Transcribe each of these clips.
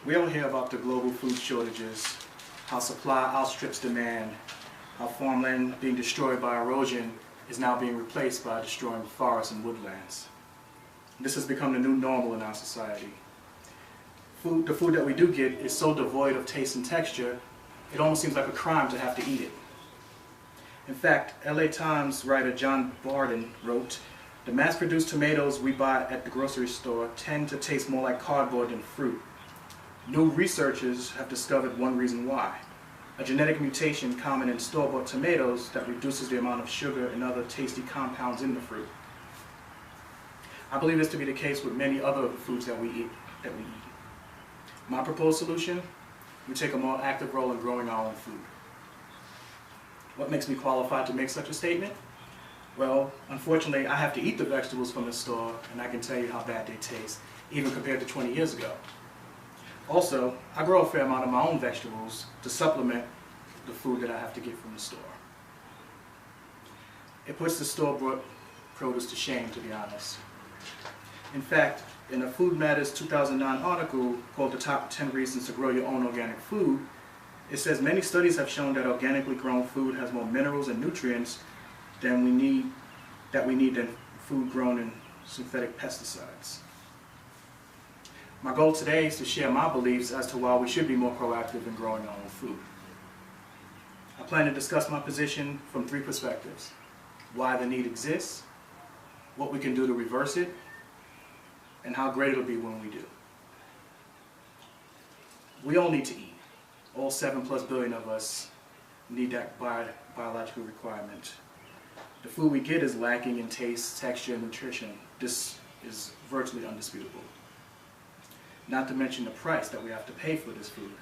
We all hear about the global food shortages, how supply outstrips demand, how farmland being destroyed by erosion is now being replaced by destroying forests and woodlands. This has become the new normal in our society. The food that we do get is so devoid of taste and texture, it almost seems like a crime to have to eat it. In fact, LA Times writer John Barden wrote, "The mass-produced tomatoes we buy at the grocery store tend to taste more like cardboard than fruit. New researchers have discovered one reason why. A genetic mutation common in store-bought tomatoes that reduces the amount of sugar and other tasty compounds in the fruit." I believe this to be the case with many other foods that we eat. My proposed solution: we take a more active role in growing our own food. What makes me qualified to make such a statement? Well, unfortunately, I have to eat the vegetables from the store, and I can tell you how bad they taste, even compared to 20 years ago. Also, I grow a fair amount of my own vegetables to supplement the food that I have to get from the store. It puts the store-bought produce to shame, to be honest. In fact, in a Food Matters 2009 article called "The Top 10 Reasons to Grow Your Own Organic Food," it says many studies have shown that organically grown food has more minerals and nutrients than we need than food grown in synthetic pesticides. My goal today is to share my beliefs as to why we should be more proactive in growing our own food. I plan to discuss my position from three perspectives: why the need exists, what we can do to reverse it, and how great it'll be when we do. We all need to eat. All 7+ billion of us need that biological requirement. The food we get is lacking in taste, texture, and nutrition. This is virtually undisputable. Not to mention the price that we have to pay for this food,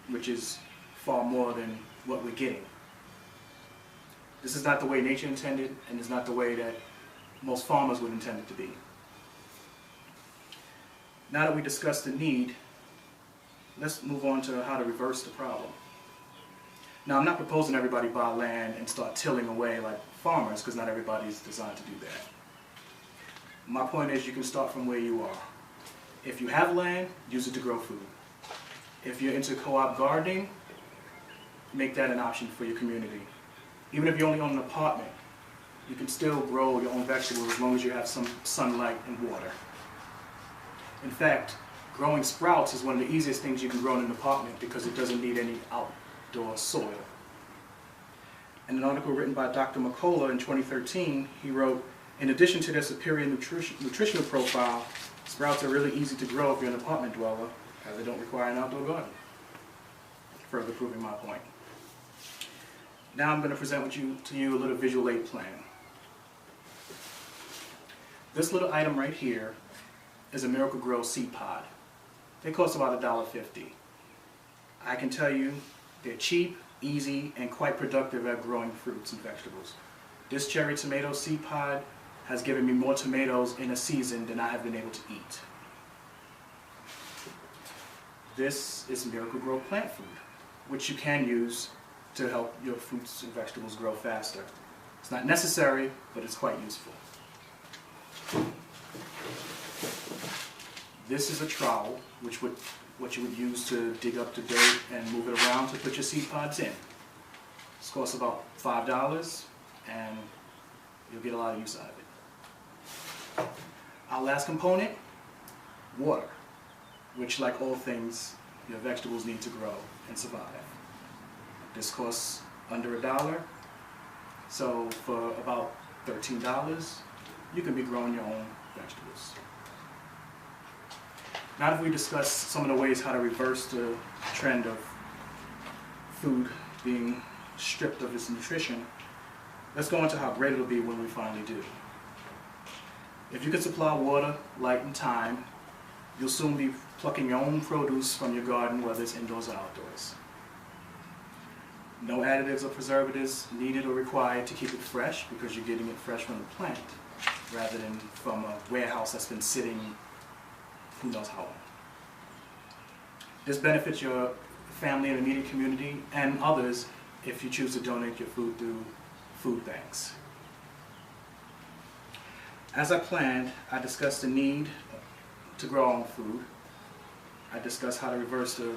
which is far more than what we're getting. This is not the way nature intended, and it's not the way that most farmers would intend it to be. Now that we discussed the need, let's move on to how to reverse the problem. Now, I'm not proposing everybody buy land and start tilling away like farmers, because not everybody's designed to do that. My point is, you can start from where you are. If you have land, use it to grow food. If you're into co-op gardening, make that an option for your community. Even if you only own an apartment, you can still grow your own vegetables as long as you have some sunlight and water. In fact, growing sprouts is one of the easiest things you can grow in an apartment because it doesn't need any outdoor soil. In an article written by Dr. McCullough in 2013, he wrote, "In addition to their superior nutritional profile, sprouts are really easy to grow if you're an apartment dweller, as they don't require an outdoor garden." Further proving my point. Now I'm going to present to you a little visual aid plan. This little item right here is a Miracle-Gro seed pod. They cost about $1.50. I can tell you they're cheap, easy, and quite productive at growing fruits and vegetables. This cherry tomato seed pod has given me more tomatoes in a season than I have been able to eat. This is Miracle-Gro plant food, which you can use to help your fruits and vegetables grow faster. It's not necessary, but it's quite useful. This is a trowel, what you would use to dig up the dirt and move it around to put your seed pods in. This costs about $5, and you'll get a lot of use out of it. Our last component, water, which, like all things, your vegetables need to grow and survive. This costs under $1, so for about $13, you can be growing your own vegetables. Now that we discussed some of the ways how to reverse the trend of food being stripped of its nutrition, let's go into how great it'll be when we finally do. If you can supply water, light, and time, you'll soon be plucking your own produce from your garden, whether it's indoors or outdoors. No additives or preservatives needed or required to keep it fresh, because you're getting it fresh from the plant, rather than from a warehouse that's been sitting who knows how long. This benefits your family and immediate community and others if you choose to donate your food through food banks. As I planned, I discussed the need to grow our own food, I discuss how to reverse the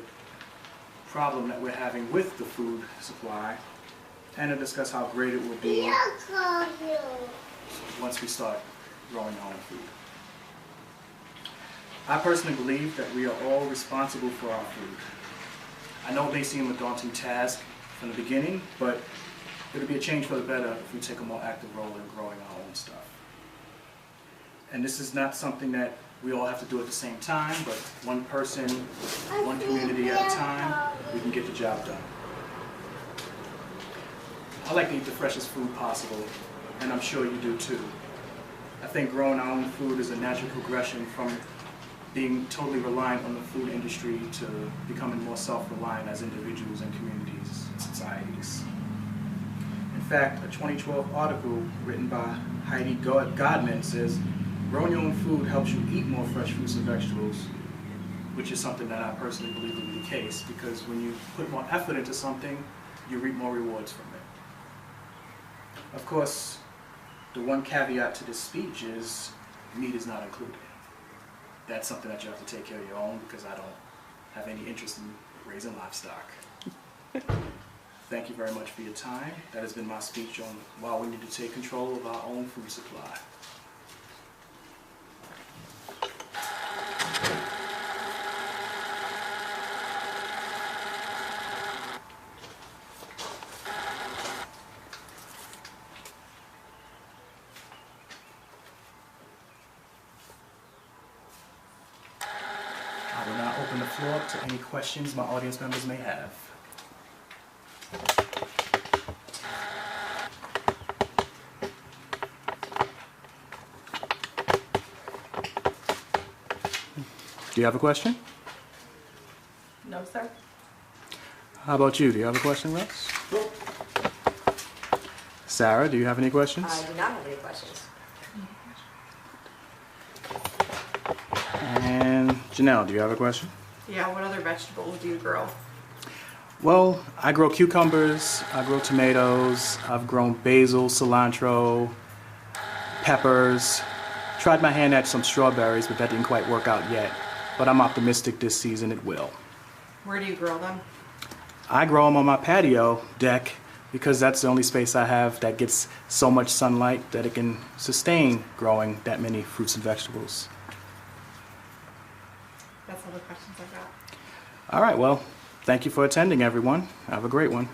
problem that we're having with the food supply, and I discuss how great it will be once we start growing our own food. I personally believe that we are all responsible for our food. I know it may seem a daunting task from the beginning, but it'll be a change for the better if we take a more active role in growing our own stuff. And this is not something that we all have to do at the same time, but one person, one community at a time, we can get the job done. I like to eat the freshest food possible, and I'm sure you do too. I think growing our own food is a natural progression from being totally reliant on the food industry to becoming more self-reliant as individuals and communities and societies. In fact, a 2012 article written by Heidi Godman says, growing your own food helps you eat more fresh fruits and vegetables, which is something that I personally believe to be the case, because when you put more effort into something, you reap more rewards from it. Of course, the one caveat to this speech is meat is not included. That's something that you have to take care of your own, because I don't have any interest in raising livestock. Thank you very much for your time. That has been my speech on why we need to take control of our own food supply. I will now open the floor up to any questions my audience members may have. Do you have a question? No, sir. How about you? Do you have a question, Russ? Nope. Sarah, do you have any questions? I do not have any questions. And Janelle, do you have a question? Yeah, what other vegetables do you grow? Well, I grow cucumbers, I grow tomatoes, I've grown basil, cilantro, peppers. Tried my hand at some strawberries, but that didn't quite work out yet. But I'm optimistic this season it will. Where do you grow them? I grow them on my patio deck because that's the only space I have that gets so much sunlight that it can sustain growing that many fruits and vegetables. That's all the questions I've got. All right, well, thank you for attending, everyone. Have a great one.